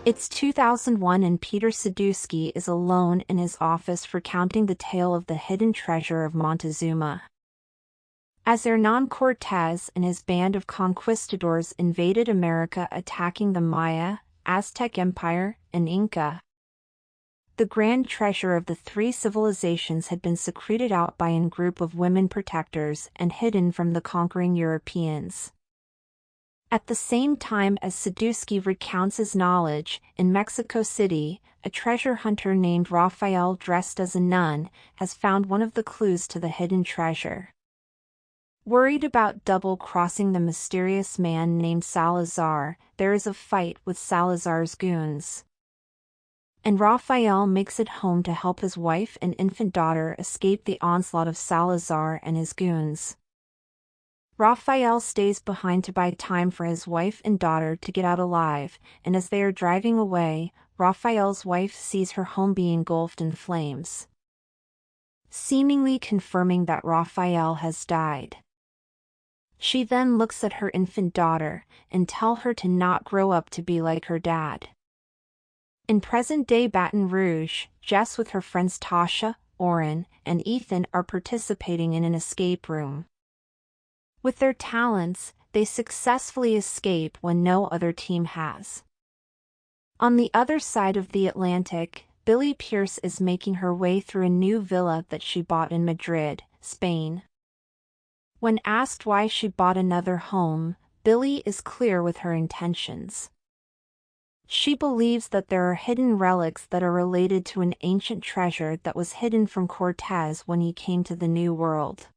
It's 2001 and Peter Sadusky is alone in his office recounting the tale of the hidden treasure of Montezuma. As Hernán Cortés and his band of conquistadors invaded America attacking the Maya, Aztec Empire, and Inca, the grand treasure of the three civilizations had been secreted out by a group of women protectors and hidden from the conquering Europeans. At the same time as Sadusky recounts his knowledge, in Mexico City, a treasure hunter named Raphael dressed as a nun has found one of the clues to the hidden treasure. Worried about double-crossing the mysterious man named Salazar, there is a fight with Salazar's goons, and Raphael makes it home to help his wife and infant daughter escape the onslaught of Salazar and his goons. Raphael stays behind to buy time for his wife and daughter to get out alive, and as they are driving away, Raphael's wife sees her home being engulfed in flames, seemingly confirming that Raphael has died. She then looks at her infant daughter and tells her to not grow up to be like her dad. In present-day Baton Rouge, Jess with her friends Tasha, Oren, and Ethan are participating in an escape room. With their talents, they successfully escape when no other team has. On the other side of the Atlantic, Billie Pierce is making her way through a new villa that she bought in Madrid, Spain. When asked why she bought another home, Billie is clear with her intentions. She believes that there are hidden relics that are related to an ancient treasure that was hidden from Cortés when he came to the New World.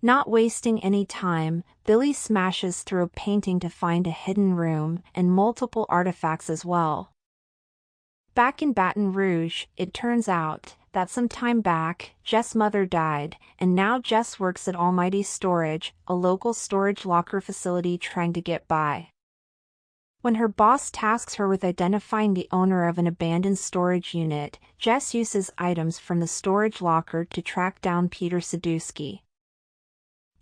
Not wasting any time, Billie smashes through a painting to find a hidden room and multiple artifacts as well. Back in Baton Rouge, it turns out that some time back, Jess' mother died, and now Jess works at Almighty Storage, a local storage locker facility trying to get by. When her boss tasks her with identifying the owner of an abandoned storage unit, Jess uses items from the storage locker to track down Peter Sadusky.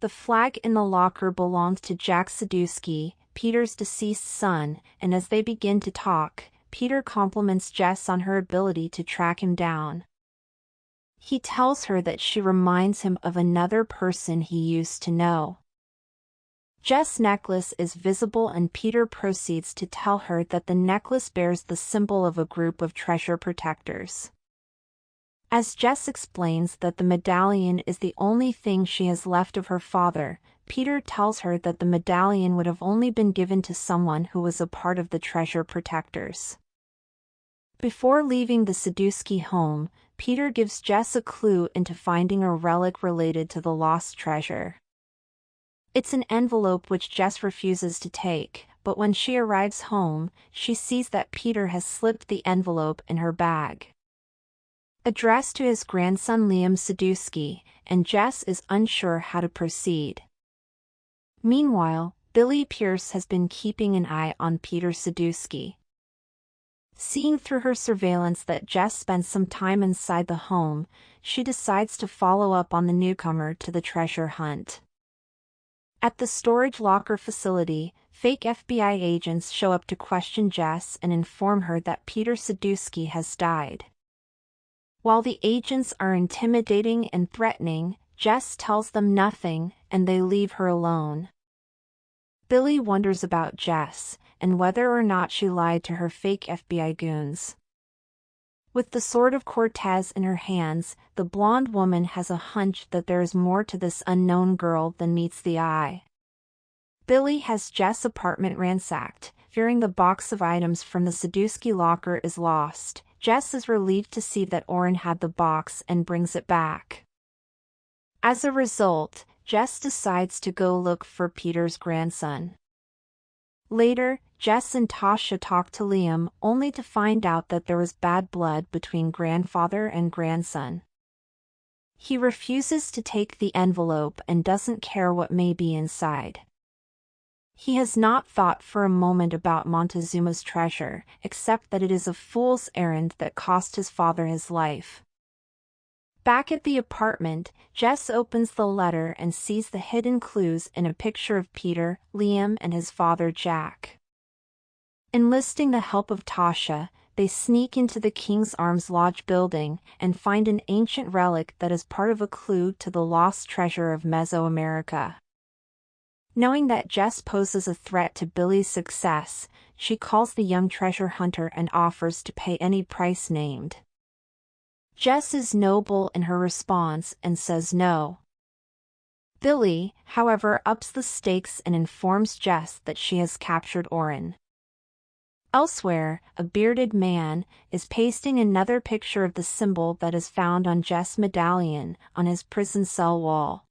The flag in the locker belongs to Jack Sadusky, Peter's deceased son, and as they begin to talk, Peter compliments Jess on her ability to track him down. He tells her that she reminds him of another person he used to know. Jess' necklace is visible and Peter proceeds to tell her that the necklace bears the symbol of a group of treasure protectors. As Jess explains that the medallion is the only thing she has left of her father, Peter tells her that the medallion would have only been given to someone who was a part of the treasure protectors. Before leaving the Sadusky home, Peter gives Jess a clue into finding a relic related to the lost treasure. It's an envelope which Jess refuses to take, but when she arrives home, she sees that Peter has slipped the envelope in her bag. Addressed to his grandson Liam Sadusky, and Jess is unsure how to proceed. Meanwhile, Billie Pierce has been keeping an eye on Peter Sadusky. Seeing through her surveillance that Jess spends some time inside the home, she decides to follow up on the newcomer to the treasure hunt. At the storage locker facility, fake FBI agents show up to question Jess and inform her that Peter Sadusky has died. While the agents are intimidating and threatening, Jess tells them nothing, and they leave her alone. Billie wonders about Jess, and whether or not she lied to her fake FBI goons. With the sword of Cortés in her hands, the blonde woman has a hunch that there is more to this unknown girl than meets the eye. Billie has Jess' apartment ransacked, fearing the box of items from the Sadusky locker is lost. Jess is relieved to see that Oren had the box and brings it back. As a result, Jess decides to go look for Peter's grandson. Later, Jess and Tasha talk to Liam only to find out that there was bad blood between grandfather and grandson. He refuses to take the envelope and doesn't care what may be inside. He has not thought for a moment about Montezuma's treasure, except that it is a fool's errand that cost his father his life. Back at the apartment, Jess opens the letter and sees the hidden clues in a picture of Peter, Liam, and his father Jack. Enlisting the help of Tasha, they sneak into the King's Arms Lodge building and find an ancient relic that is part of a clue to the lost treasure of Mesoamerica. Knowing that Jess poses a threat to Billy's success, she calls the young treasure hunter and offers to pay any price named. Jess is noble in her response and says no. Billy, however, ups the stakes and informs Jess that she has captured Oren. Elsewhere, a bearded man is pasting another picture of the symbol that is found on Jess' medallion on his prison cell wall.